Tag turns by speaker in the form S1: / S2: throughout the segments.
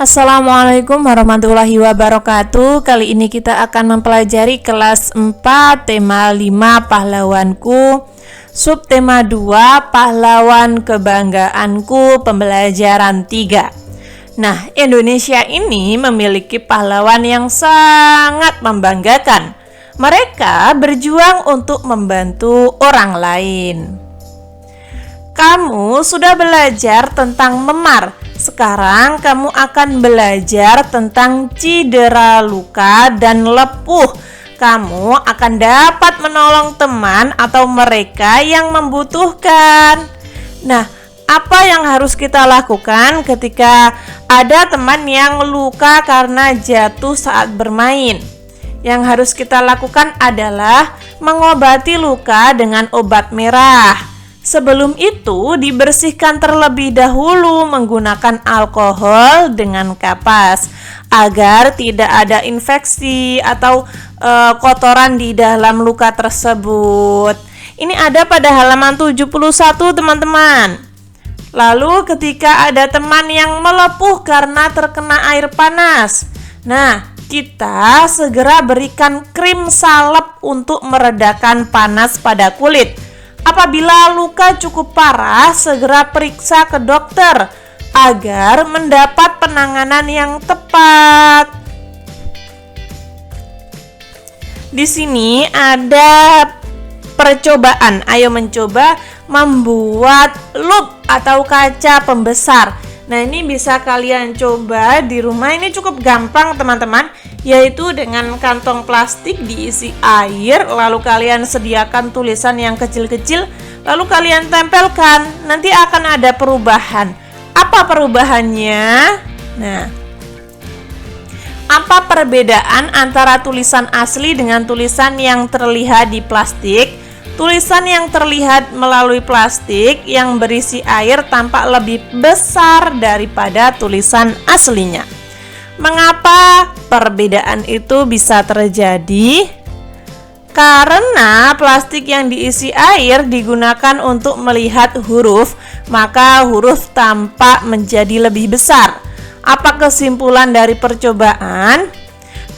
S1: Assalamualaikum warahmatullahi wabarakatuh. Kali ini kita akan mempelajari kelas 4 tema 5 pahlawanku, subtema 2 pahlawan kebanggaanku, pembelajaran 3. Nah, Indonesia ini memiliki pahlawan yang sangat membanggakan. Mereka berjuang untuk membantu orang lain. Kamu sudah belajar tentang memar. Sekarang kamu akan belajar tentang cedera luka dan lepuh. Kamu akan dapat menolong teman atau mereka yang membutuhkan. Nah, apa yang harus kita lakukan ketika ada teman yang luka karena jatuh saat bermain? Yang harus kita lakukan adalah mengobati luka dengan obat merah. Sebelum itu, dibersihkan terlebih dahulu menggunakan alkohol dengan kapas agar tidak ada infeksi atau kotoran di dalam luka tersebut. Ini ada pada halaman 71, teman-teman. Lalu ketika ada teman yang melepuh karena terkena air panas, nah, kita segera berikan krim salep untuk meredakan panas pada kulit. Apabila luka cukup parah, segera periksa ke dokter agar mendapat penanganan yang tepat. Di sini ada percobaan. Ayo mencoba membuat loop atau kaca pembesar. Nah, ini bisa kalian coba di rumah. Ini cukup gampang, teman-teman, yaitu dengan kantong plastik diisi air, lalu kalian sediakan tulisan yang kecil-kecil, lalu kalian tempelkan. Nanti akan ada perubahan. Apa perubahannya? Nah, apa perbedaan antara tulisan asli dengan tulisan yang terlihat di plastik? Tulisan yang terlihat melalui plastik yang berisi air tampak lebih besar daripada tulisan aslinya. Mengapa perbedaan itu bisa terjadi? Karena plastik yang diisi air digunakan untuk melihat huruf, maka huruf tampak menjadi lebih besar. Apa kesimpulan dari percobaan?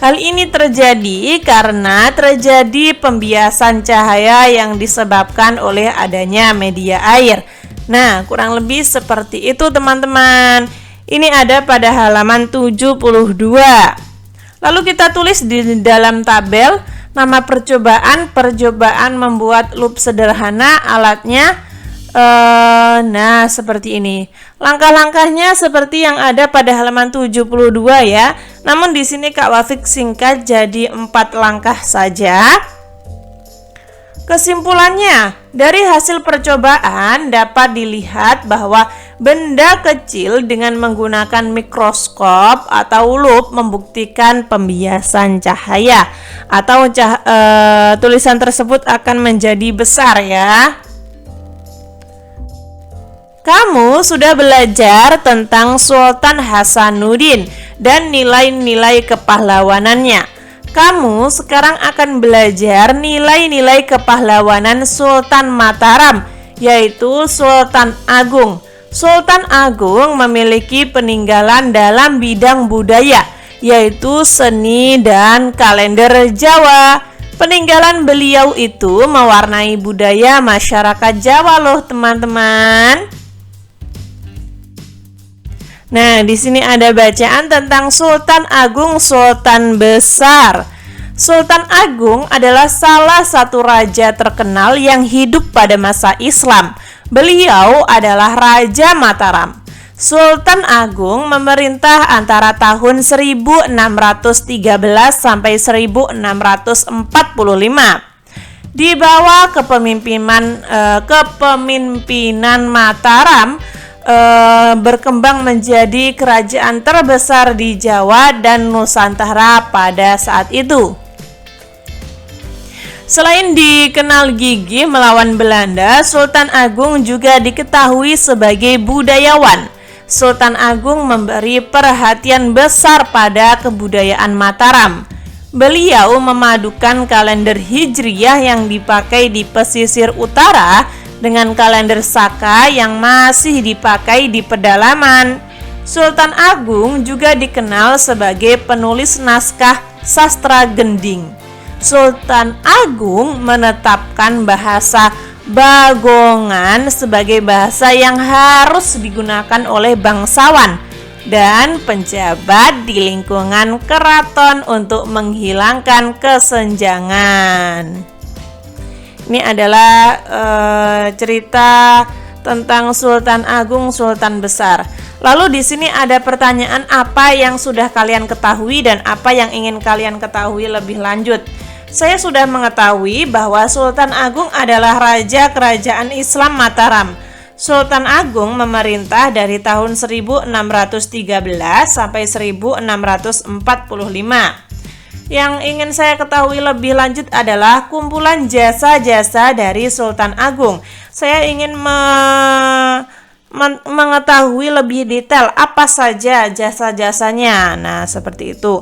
S1: Hal ini terjadi karena terjadi pembiasan cahaya yang disebabkan oleh adanya media air. Nah, kurang lebih seperti itu, teman-teman. Ini ada pada halaman 72. Lalu kita tulis di dalam tabel nama percobaan membuat loop sederhana, alatnya. Nah, seperti ini. Langkah-langkahnya seperti yang ada pada halaman 72 ya. Namun di sini Kak Wafik singkat jadi 4 langkah saja. Kesimpulannya, dari hasil percobaan dapat dilihat bahwa benda kecil dengan menggunakan mikroskop atau lup membuktikan pembiasan cahaya atau tulisan tersebut akan menjadi besar ya. Kamu sudah belajar tentang Sultan Hasanuddin dan nilai-nilai kepahlawanannya. Kamu sekarang akan belajar nilai-nilai kepahlawanan Sultan Mataram, yaitu Sultan Agung. Sultan Agung memiliki peninggalan dalam bidang budaya, yaitu seni dan kalender Jawa. Peninggalan beliau itu mewarnai budaya masyarakat Jawa loh, teman-teman. Nah, di sini ada bacaan tentang Sultan Agung, Sultan Besar. Sultan Agung adalah salah satu raja terkenal yang hidup pada masa Islam. Beliau adalah Raja Mataram. Sultan Agung memerintah antara tahun 1613 sampai 1645. Di bawah kepemimpinan Mataram, berkembang menjadi kerajaan terbesar di Jawa dan Nusantara pada saat itu. Selain dikenal gigih melawan Belanda, Sultan Agung juga diketahui sebagai budayawan. Sultan Agung memberi perhatian besar pada kebudayaan Mataram. Beliau memadukan kalender Hijriyah yang dipakai di pesisir utara dengan kalender Saka yang masih dipakai di pedalaman. Sultan Agung juga dikenal sebagai penulis naskah sastra gending. Sultan Agung menetapkan bahasa Bagongan sebagai bahasa yang harus digunakan oleh bangsawan dan pejabat di lingkungan keraton untuk menghilangkan kesenjangan. Ini adalah cerita tentang Sultan Agung, Sultan Besar. Lalu di sini ada pertanyaan, apa yang sudah kalian ketahui dan apa yang ingin kalian ketahui lebih lanjut. Saya sudah mengetahui bahwa Sultan Agung adalah raja kerajaan Islam Mataram. Sultan Agung memerintah dari tahun 1613 sampai 1645. Yang ingin saya ketahui lebih lanjut adalah kumpulan jasa-jasa dari Sultan Agung. Saya ingin mengetahui lebih detail apa saja jasa-jasanya. Nah, seperti itu.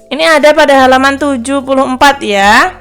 S1: Ini ada pada halaman 74 ya.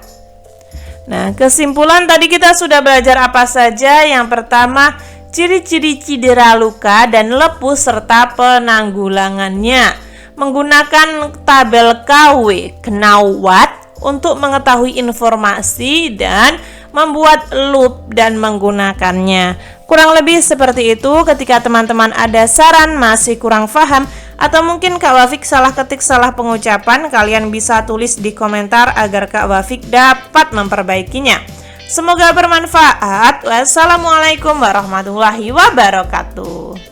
S1: Nah, kesimpulan tadi kita sudah belajar apa saja. Yang pertama, ciri-ciri cedera luka dan lepuh serta penanggulangannya. Menggunakan tabel KW Knauwat untuk mengetahui informasi dan membuat loop dan menggunakannya. Kurang lebih seperti itu. Ketika teman-teman ada saran masih kurang paham atau mungkin Kak Wafik salah ketik, salah pengucapan, kalian bisa tulis di komentar agar Kak Wafik dapat memperbaikinya. Semoga bermanfaat. Wassalamualaikum warahmatullahi wabarakatuh.